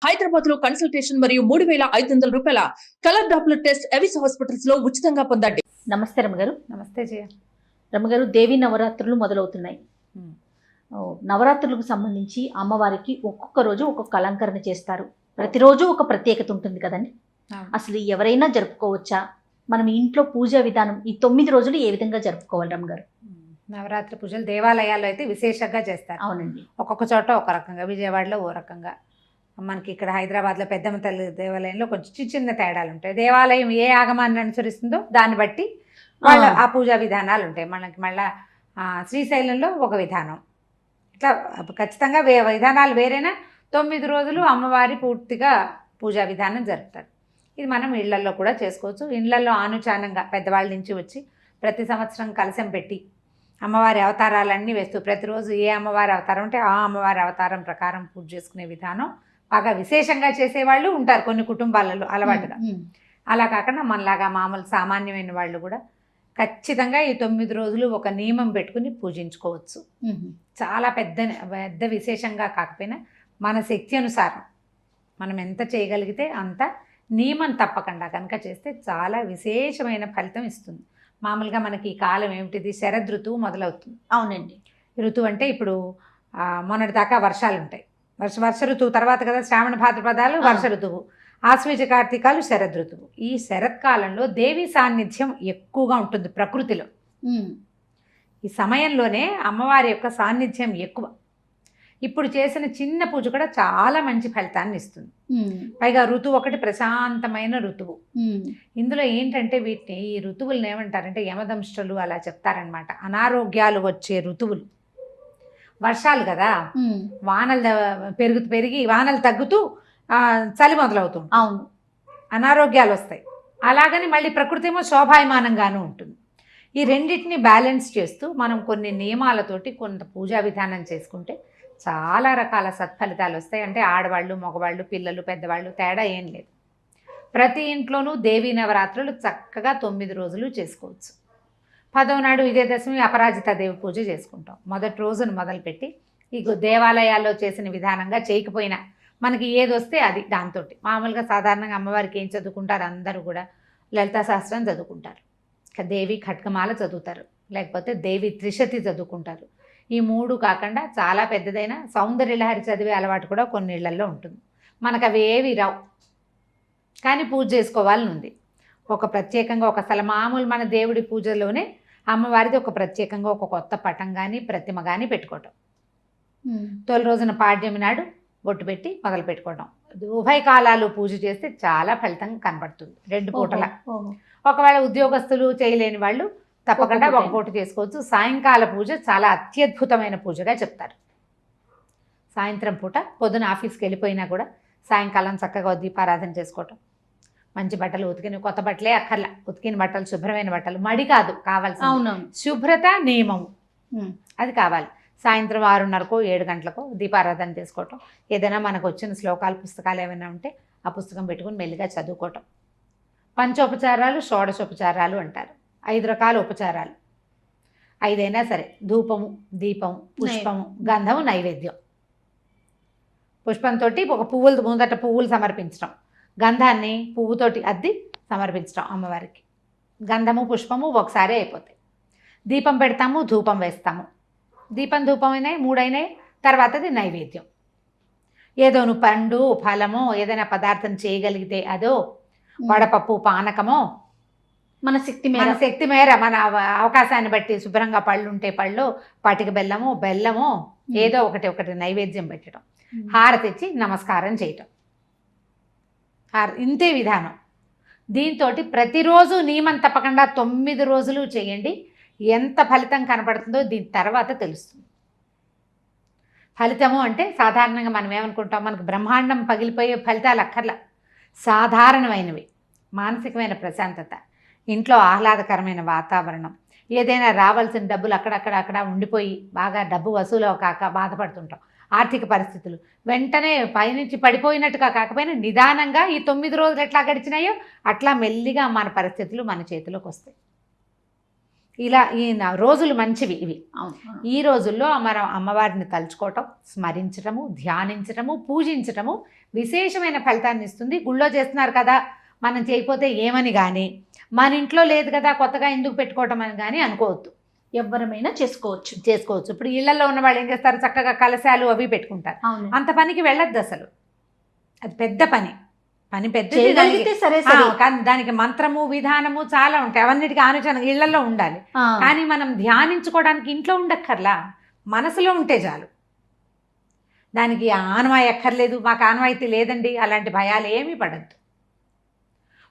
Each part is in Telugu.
హైదరాబాద్ లో కన్సల్టేషన్ మరియు 3,500 రూపాయల colour Doppler test Avis hospitals లో ఉచితంగా పొందండి. నమస్తే రమ్మగారు. నమస్తే జయ. రమ్మగారు, దేవి నవరాత్రులు మొదలవుతున్నాయి. నవరాత్రులకు సంబంధించి అమ్మవారికి ఒక్కొక్క రోజు ఒక్కొక్క అలంకరణ చేస్తారు. ప్రతిరోజు ఒక ప్రత్యేకత ఉంటుంది కదండి. అసలు ఎవరైనా జరుపుకోవచ్చా? మనం ఇంట్లో పూజా విధానం ఈ 9 రోజులు ఏ విధంగా జరుపుకోవాలి రమ్మగారు? నవరాత్రి పూజలు దేవాలయాల్లో అయితే విశేషంగా చేస్తారు. అవునండి. ఒక్కొక్క చోట ఒక రకంగా, విజయవాడలో ఓ రకంగా, మనకి ఇక్కడ హైదరాబాద్లో పెద్దమ్మ తల్లి దేవాలయంలో కొంచెం చిన్న చిన్న తేడాలు ఉంటాయి. దేవాలయం ఏ ఆగమాన్ని అనుసరిస్తుందో దాన్ని బట్టి వాళ్ళ ఆ పూజా విధానాలు ఉంటాయి. మనకి మళ్ళీ శ్రీశైలంలో ఒక విధానం, ఇట్లా ఖచ్చితంగా విధానాలు వేరేనా 9 రోజులు అమ్మవారి పూర్తిగా పూజా విధానం జరుపుతారు. ఇది మనం ఇళ్లల్లో కూడా చేసుకోవచ్చు. ఇళ్లల్లో ఆనుచానంగా పెద్దవాళ్ళ నుంచి వచ్చి ప్రతి సంవత్సరం కలశం పెట్టి అమ్మవారి అవతారాలన్నీ వేస్తూ ప్రతిరోజు ఏ అమ్మవారి అవతారం ఉంటే ఆ అమ్మవారి అవతారం ప్రకారం పూజ చేసుకునే విధానం బాగా విశేషంగా చేసేవాళ్ళు ఉంటారు కొన్ని కుటుంబాలలో అలవాటుగా. అలా కాకుండా మనలాగా మామూలు సామాన్యమైన వాళ్ళు కూడా ఖచ్చితంగా ఈ 9 రోజులు ఒక నియమం పెట్టుకుని పూజించుకోవచ్చు. చాలా పెద్ద విశేషంగా కాకపోయినా మన శక్తి అనుసారం మనం ఎంత చేయగలిగితే అంత నియమం తప్పకుండా కనుక చేస్తే చాలా విశేషమైన ఫలితం ఇస్తుంది. మామూలుగా మనకి ఈ కాలం ఏమిటిది, శరదృతువు మొదలవుతుంది. అవునండి. ఋతువు అంటే ఇప్పుడు మొన్నటి దాకా వర్షాలు ఉంటాయి. వర్ష ఋతువు తర్వాత కదా శ్రావణ భాద్రపదాలు వర్ష ఋతువు, ఆశ్వీజ కార్తీకాలు శరదృతువు. ఈ శరత్కాలంలో దేవి సాన్నిధ్యం ఎక్కువగా ఉంటుంది ప్రకృతిలో. ఈ సమయంలోనే అమ్మవారి యొక్క సాన్నిధ్యం ఎక్కువ. ఇప్పుడు చేసిన చిన్న పూజ కూడా చాలా మంచి ఫలితాన్ని ఇస్తుంది. పైగా ఋతువు ఒకటి ప్రశాంతమైన ఋతువు. ఇందులో ఏంటంటే వీటిని ఈ ఋతువులను ఏమంటారంటే యమదంష్టలు అలా చెప్తారనమాట. అనారోగ్యాలు వచ్చే ఋతువులు. వర్షాలు కదా, వానలు పెరిగి వానలు తగ్గుతూ చలి మొదలవుతుంది. అవును, అనారోగ్యాలు వస్తాయి. అలాగని మళ్ళీ ప్రకృతి ఏమో శోభాయమానంగానూ ఉంటుంది. ఈ రెండింటిని బ్యాలెన్స్ చేస్తూ మనం కొన్ని నియమాలతోటి కొంత పూజా విధానం చేసుకుంటే చాలా రకాల సత్ఫలితాలు వస్తాయి. అంటే ఆడవాళ్ళు, మగవాళ్ళు, పిల్లలు, పెద్దవాళ్ళు తేడా ఏం లేదు. ప్రతి ఇంట్లోనూ దేవీ నవరాత్రులు చక్కగా 9 రోజులు చేసుకోవచ్చు. 10వ నాడు విజయదశమి అపరాజిత దేవి పూజ చేసుకుంటాం. మొదటి రోజును మొదలుపెట్టి ఈ దేవాలయాల్లో చేసిన విధానంగా చేయకపోయినా మనకి ఏది వస్తే అది దాంతో మామూలుగా సాధారణంగా అమ్మవారికి ఏం చదువుకుంటారు, అందరూ కూడా లలితా సహస్రం చదువుకుంటారు, దేవి ఖడ్గమాల చదువుతారు, లేకపోతే దేవి త్రిశతి చదువుకుంటారు. ఈ 3 కాకుండా చాలా పెద్దదైన సౌందర్యలహరి చదివే అలవాటు కూడా కొన్ని ఇళ్లల్లో ఉంటుంది. మనకు అవి ఏవి రావు, కానీ పూజ చేసుకోవాలని ఉంది. ఒక ప్రత్యేకంగా ఒక స్థలం మామూలు మన దేవుడి పూజలోనే అమ్మవారిది ఒక ప్రత్యేకంగా ఒక కొత్త పటం కానీ ప్రతిమ కానీ పెట్టుకోవటం. తొలి రోజున పాడ్యమి నాడు బొట్టు పెట్టి మొదలు పెట్టుకోవడం. ఉభయ కాలాలు పూజ చేస్తే చాలా ఫలితం కనబడుతుంది. 2 పూటల. ఒకవేళ ఉద్యోగస్తులు చేయలేని వాళ్ళు తప్పకుండా ఒక పూట చేసుకోవచ్చు. సాయంకాల పూజ చాలా అత్యద్భుతమైన పూజగా చెప్తారు. సాయంత్రం పూట పొద్దున ఆఫీస్కి వెళ్ళిపోయినా కూడా సాయంకాలం చక్కగా దీపారాధన చేసుకోవటం. మంచి బట్టలు ఉతికిన, కొత్త బట్టలే అక్కర్లా, ఉతికిన బట్టలు, శుభ్రమైన బట్టలు, మడి కాదు కావాల్సిన శుభ్రత నియమం అది కావాలి. సాయంత్రం 6:30కో 7 గంటలకో దీపారాధన చేసుకోవటం. ఏదైనా మనకు వచ్చిన శ్లోకాలు, పుస్తకాలు ఏమైనా ఉంటే ఆ పుస్తకం పెట్టుకుని మెల్లిగా చదువుకోవటం. పంచోపచారాలు, షోడశోపచారాలు అంటారు. 5 రకాల ఉపచారాలు. 5 అయినా సరే, ధూపము, దీపము, పుష్పము, గంధము, నైవేద్యం. పుష్పంతో ఒక ముందట పువ్వులు సమర్పించడం, గంధాన్ని పువ్వుతోటి అద్ది సమర్పించడం అమ్మవారికి. గంధము, పుష్పము ఒకసారి అయిపోతాయి. దీపం పెడతాము, ధూపం వేస్తాము. దీపం, ధూపం అయినాయి, 3 అయినాయి. తర్వాతది నైవేద్యం. ఏదోను పండు, ఫలమో ఏదైనా పదార్థం చేయగలిగితే అదో, వడపప్పు, పానకమో, మన శక్తి మేర మన అవకాశాన్ని బట్టి శుభ్రంగా పళ్ళు ఉంటే పళ్ళు, పటిక బెల్లమో ఏదో ఒకటి నైవేద్యం పెట్టడం, హారతి ఇచ్చి నమస్కారం చేయటం. ఇంతే విధానం. దీంతో ప్రతిరోజు నియమం తప్పకుండా 9 రోజులు చేయండి. ఎంత ఫలితం కనపడుతుందో దీని తర్వాత తెలుస్తుంది. ఫలితము అంటే సాధారణంగా మనం ఏమనుకుంటాం, మనకు బ్రహ్మాండం పగిలిపోయే ఫలితాలు అక్కర్లా. సాధారణమైనవి, మానసికమైన ప్రశాంతత, ఇంట్లో ఆహ్లాదకరమైన వాతావరణం, ఏదైనా రావాల్సిన డబ్బులు అక్కడ ఉండిపోయి బాగా డబ్బు వసూలు కాక బాధపడుతుంటాం, ఆర్థిక పరిస్థితులు వెంటనే పైనుంచి పడిపోయినట్టుగా కాకపోయినా నిదానంగా ఈ 9 రోజులు ఎట్లా గడిచినాయో అట్లా మెల్లిగా మన పరిస్థితులు మన చేతిలోకి వస్తాయి. ఇలా రోజులు మంచివి ఇవి. అవును. ఈ రోజుల్లో మనం అమ్మవారిని తలుచుకోవటం, స్మరించటము, ధ్యానించటము, పూజించటము విశేషమైన ఫలితాన్ని ఇస్తుంది. గుళ్ళో చేస్తున్నారు కదా మనం చేయకపోతే ఏమని కానీ, మన ఇంట్లో లేదు కదా కొత్తగా ఎందుకు పెట్టుకోవటం అని కానీ అనుకోవద్దు. ఎవరమైనా చేసుకోవచ్చు. ఇప్పుడు ఇళ్లలో ఉన్న వాళ్ళు ఏం చేస్తారు, చక్కగా కలశాలు అవి పెట్టుకుంటారు. అవును. అంత పనికి వెళ్ళొద్దు అసలు. అది పెద్ద పని పెద్దది. చేయగలిగితే సరే సరే. కానీ దానికి మంత్రము విధానము చాలా ఉంటాయి. అవన్నిటికీ ఆలోచన ఇళ్లలో ఉండాలి. కానీ మనం ధ్యానించుకోవడానికి ఇంట్లో ఉండక్కర్లా, మనసులో ఉంటే చాలు. దానికి ఆనవాయి ఎక్కర్లేదు, మాకు ఆనవాయితీ లేదండి అలాంటి భయాలు ఏమీ పడద్దు.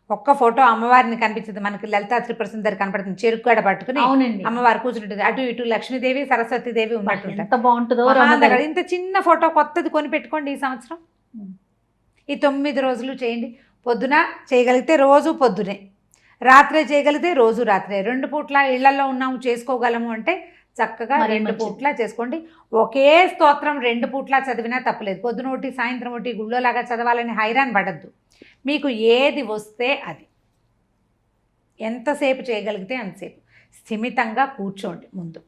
ఒక్క ఫోటో అమ్మవారిని కనిపించదు మనకి, లలితా త్రిపుర సుందరి కనపడుతుంది, చెరుకుగడ పట్టుకుని అవునండి అమ్మవారు కూర్చుంటుంది. అటు ఇటు లక్ష్మీదేవి సరస్వతీదేవి ఉన్నట్టుంటారు. ఎంత బాగుంటుందో. ఇంత చిన్న ఫోటో కొత్తది కొని పెట్టుకోండి ఈ సంవత్సరం. ఈ 9 రోజులు చేయండి. పొద్దున చేయగలిగితే రోజు పొద్దునే, రాత్రే చేయగలిగితే రోజు రాత్రే. 2 పూట్ల ఇళ్లలో ఉన్నాము చేసుకోగలము అంటే చక్కగా 2 పూట్ల చేసుకోండి. ఒకే స్తోత్రం 2 పూట్ల చదివినా తప్పలేదు. పొద్దున ఒకటి సాయంత్రం ఒకటి గుళ్ళోలాగా చదవాలని హైరాన్ పడద్దు. మీకు ఏది వస్తే అది, ఎంతసేపు చేయగలిగితే అంతసేపు స్థిమితంగా కూర్చోండి. ముందు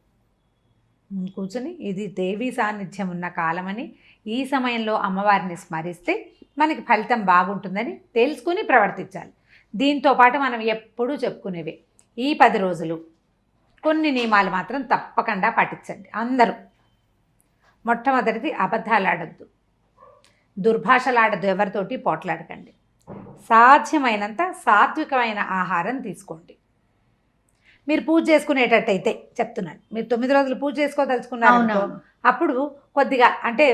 కూర్చొని ఇది దేవీ సాన్నిధ్యం ఉన్న కాలమని, ఈ సమయంలో అమ్మవారిని స్మరిస్తే మనకి ఫలితం బాగుంటుందని తెలుసుకుని ప్రవర్తించాలి. దీంతో పాటు మనం ఎప్పుడూ చెప్పుకునేవే ఈ 10 రోజులు కొన్ని నియమాలు మాత్రం తప్పకుండా పాటించండి అందరూ. మొట్టమొదటిది అబద్ధాలు ఆడద్దు, దుర్భాషలాడద్దు, ఎవరితోటి పోట్లాడకండి. సాధ్యమైనంత సాత్వికమైన ఆహారం తీసుకోండి. మీరు పూజ చేసుకునేటట్టయితే చెప్తున్నాను, మీరు 9 రోజులు పూజ చేసుకోదలుచుకున్నారు అప్పుడు కొద్దిగా అంటే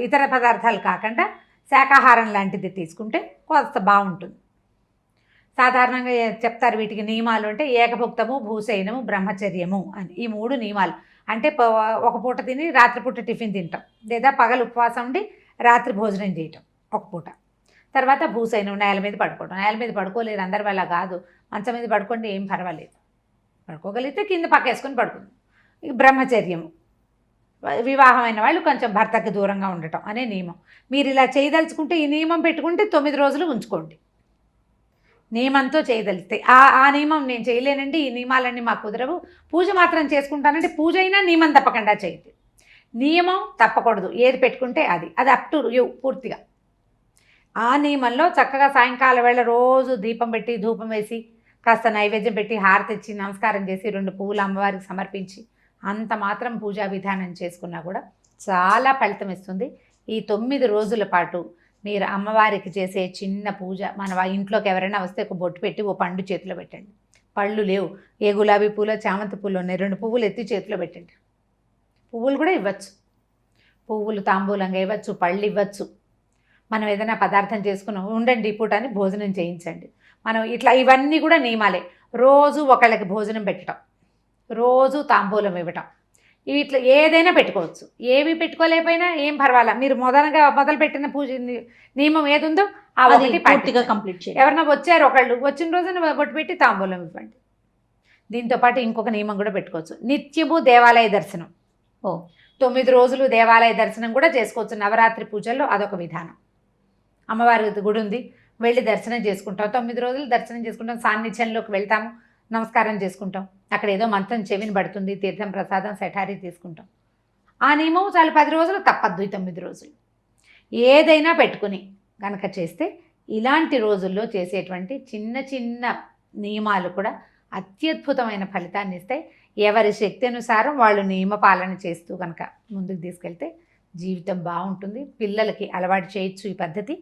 ఇతర పదార్థాలు కాకుండా శాకాహారం లాంటిది తీసుకుంటే కొంత బాగుంటుంది. సాధారణంగా చెప్తారు వీటికి నియమాలు అంటే ఏకభుక్తము, భూశయనము, బ్రహ్మచర్యము అని. ఈ 3 నియమాలు అంటే ఒక పూట తిని రాత్రిపూట టిఫిన్ తింటాం, లేదా పగలు ఉపవాసం ఉండి రాత్రి భోజనం చేయటం ఒక పూట. తర్వాత భూశయనం, నేల మీద పడుకోవడం. నేల మీద పడుకోలేరు అందరి వల్ల కాదు, మంచం మీద పడుకోండి ఏం పర్వాలేదు, పడుకోగలిగితే కింద పక్కేసుకొని పడుకుందాం. ఇక బ్రహ్మచర్యము, వివాహమైన వాళ్ళు కొంచెం భర్తకి దూరంగా ఉండటం అనే నియమం. మీరు ఇలా చేయదలుచుకుంటే ఈ నియమం పెట్టుకుంటే 9 రోజులు ఉంచుకోండి. నియమంతో చేయదలిస్తే ఆ నియమం నేను చేయలేనండి, ఈ నియమాలన్నీ మాకు కుదరవు, పూజ మాత్రం చేసుకుంటానంటే పూజ అయినా నియమం తప్పకుండా చేయండి. నియమం తప్పకూడదు, ఏది పెట్టుకుంటే అది అప్ టు యూ పూర్తిగా. ఆ నియమంలో చక్కగా సాయంకాలం వేళ రోజు దీపం పెట్టి ధూపం వేసి కాస్త నైవేద్యం పెట్టి హారతి ఇచ్చి నమస్కారం చేసి 2 పువ్వులు అమ్మవారికి సమర్పించి అంత మాత్రం పూజా విధానం చేసుకున్నా కూడా చాలా ఫలితం ఇస్తుంది. ఈ 9 రోజుల పాటు మీరు అమ్మవారికి చేసే చిన్న పూజ, మన ఇంట్లోకి ఎవరైనా వస్తే ఒక బొట్టు పెట్టి ఓ పండు చేతిలో పెట్టండి. పళ్ళు లేవు, ఏ గులాబీ పూలో చామంతి పూలు ఉన్నాయి, 2 పువ్వులు ఎత్తి చేతిలో పెట్టండి. పువ్వులు కూడా ఇవ్వచ్చు, పువ్వులు తాంబూలంగా ఇవ్వచ్చు, పళ్ళు ఇవ్వచ్చు. మనం ఏదైనా పదార్థం చేసుకున్నాం ఉండండి ఈ పూట అని భోజనం చేయించండి. మనం ఇట్లా ఇవన్నీ కూడా నియమాలే. రోజు ఒకళ్ళకి భోజనం పెట్టడం, రోజు తాంబూలం ఇవ్వటం, ఇట్లా ఏదైనా పెట్టుకోవచ్చు. ఏవి పెట్టుకోలేకపోయినా ఏం పర్వాలా, మీరు మొదలుపెట్టిన పూజ నియమం ఏది ఉందో ఆ ఒకటి పూర్తిగా కంప్లీట్ చేయండి. ఎవరన్నా వచ్చారు ఒకళ్ళు, వచ్చిన రోజున బొట్టు పెట్టి తాంబూలం ఇవ్వండి. దీంతోపాటు ఇంకొక నియమం కూడా పెట్టుకోవచ్చు, నిత్యము దేవాలయ దర్శనం. 9 రోజులు దేవాలయ దర్శనం కూడా చేసుకోవచ్చు. నవరాత్రి పూజల్లో అదొక విధానం. అమ్మవారి గుడి ఉంది, వెళ్ళి దర్శనం చేసుకుంటాం. 9 రోజులు దర్శనం చేసుకుంటాం, సాన్నిధ్యంలోకి వెళ్తాము, నమస్కారం చేసుకుంటాం. అక్కడ ఏదో మంత్రం చెవిని పడుతుంది, తీర్థం ప్రసాదం సెఠారీ తీసుకుంటాం. ఆ నియమం చాలా 10 రోజులు తప్పద్దు. ఈ 9 రోజులు ఏదైనా పెట్టుకుని కనుక చేస్తే ఇలాంటి రోజుల్లో చేసేటువంటి చిన్న చిన్న నియమాలు కూడా అత్యద్భుతమైన ఫలితాన్ని ఇస్తాయి. ఎవరి శక్తి అనుసారం వాళ్ళు నియమ పాలన చేస్తూ కనుక ముందుకు తీసుకెళ్తే జీవితం బాగుంటుంది. పిల్లలకి అలవాటు చేయొచ్చు ఈ పద్ధతి.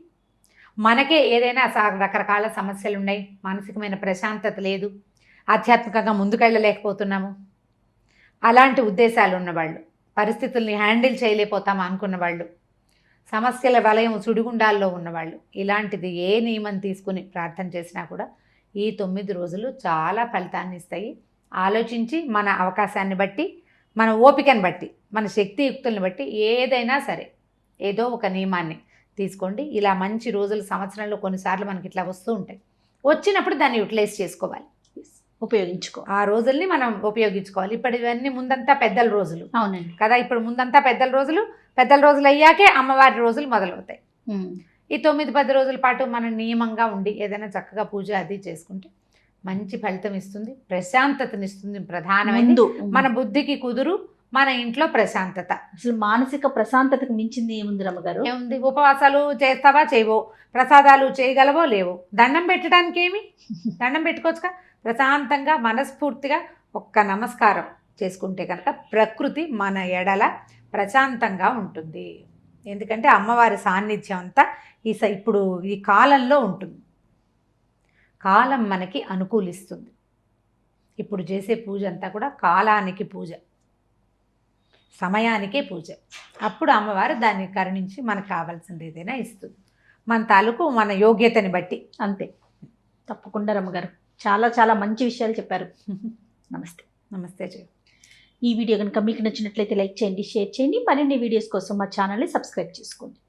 మనకే ఏదైనా రకరకాల సమస్యలు ఉన్నాయి, మానసికమైన ప్రశాంతత లేదు, ఆధ్యాత్మికంగా ముందుకెళ్ళలేకపోతున్నాము, అలాంటి ఉద్దేశాలు ఉన్నవాళ్ళు, పరిస్థితుల్ని హ్యాండిల్ చేయలేకపోతాము అనుకున్న వాళ్ళు, సమస్యల వలయం సుడిగుండాల్లో ఉన్నవాళ్ళు, ఇలాంటిది ఏ నియమం తీసుకుని ప్రార్థన చేసినా కూడా ఈ 9 రోజులు చాలా ఫలితాన్ని ఇస్తాయి. ఆలోచించి మన అవకాశాన్ని బట్టి, మన ఓపికను బట్టి, మన శక్తియుక్తుల్ని బట్టి ఏదైనా సరే ఏదో ఒక నియమాన్ని తీసుకోండి. ఇలా మంచి రోజులు సంవత్సరంలో కొన్నిసార్లు మనకి ఇట్లా వస్తూ ఉంటాయి. వచ్చినప్పుడు దాన్ని యూటిలైజ్ చేసుకోవాలి, ఉపయోగించుకో. ఆ రోజుల్ని మనం ఉపయోగించుకోవాలి. ఇప్పుడు ఇవన్నీ ముందంతా పెద్దల రోజులు. అవునండి కదా, ఇప్పుడు ముందంతా పెద్దల రోజులు అయ్యాకే అమ్మవారి రోజులు మొదలవుతాయి. ఈ 9-10 రోజుల పాటు మనం నియమంగా ఉండి ఏదైనా చక్కగా పూజ అది చేసుకుంటే మంచి ఫలితం ఇస్తుంది, ప్రశాంతతనిస్తుంది. ప్రధానమైనది ముందు మన బుద్ధికి కుదురు, మన ఇంట్లో ప్రశాంతత. అసలు మానసిక ప్రశాంతతకు మించింది ఏముంది రమ్మగారు? ఏముంది, ఉపవాసాలు చేస్తావా చేయవో, ప్రసాదాలు చేయగలవో లేవో, దండం పెట్టడానికి ఏమి, దండం పెట్టుకోవచ్చుగా. ప్రశాంతంగా మనస్ఫూర్తిగా ఒక్క నమస్కారం చేసుకుంటే కనుక ప్రకృతి మన ఎడల ప్రశాంతంగా ఉంటుంది. ఎందుకంటే అమ్మవారి సాన్నిధ్యం అంతా ఇప్పుడు ఈ కాలంలో ఉంటుంది. కాలం మనకి అనుకూలిస్తుంది. ఇప్పుడు చేసే పూజ అంతా కూడా కాలానికి పూజ, సమయానికే పూజ. అప్పుడు అమ్మవారు దాన్ని కరుణించి మనకు కావాల్సింది ఏదైనా ఇస్తుంది, మన తాలూకు మన యోగ్యతని బట్టి. అంతే, తప్పకుండా రమ్మగారు. చాలా చాలా మంచి విషయాలు చెప్పారు. నమస్తే. నమస్తే జయ. ఈ వీడియో కనుక మీకు నచ్చినట్లయితే లైక్ చేయండి, షేర్ చేయండి. మరిన్ని వీడియోస్ కోసం మా ఛానల్ని సబ్స్క్రైబ్ చేసుకోండి.